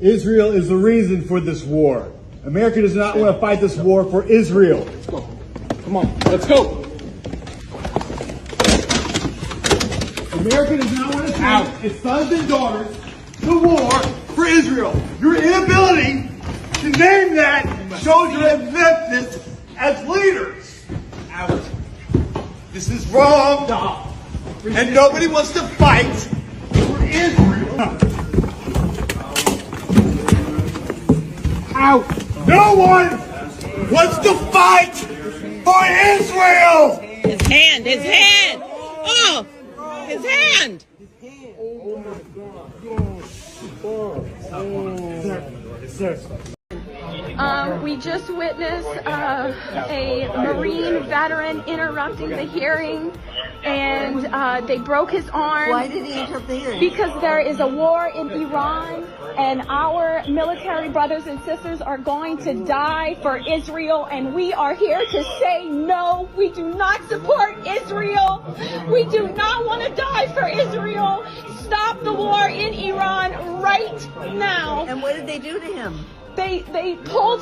Israel is the reason for this war. America does not want to fight this war for Israel. Let's go. Come on, let's go. America does not want to send its sons and daughters to war for Israel. Your inability to name that shows you have left this as leaders. Out. This is wrong. And nobody wants to fight for Israel. Out. No one wants to fight for Israel. His hand, his hand. Oh, his hand. We just witnessed a Marine veteran interrupting the hearing, and they broke his arm. Why did he interrupt the hearing? Because there is a war in Iran, and our military brothers and sisters are going to die for Israel, and we are here to say no. We do not support Israel. We do not want to die for Israel. Stop the war in Iran right now. And what did they do to him? They pulled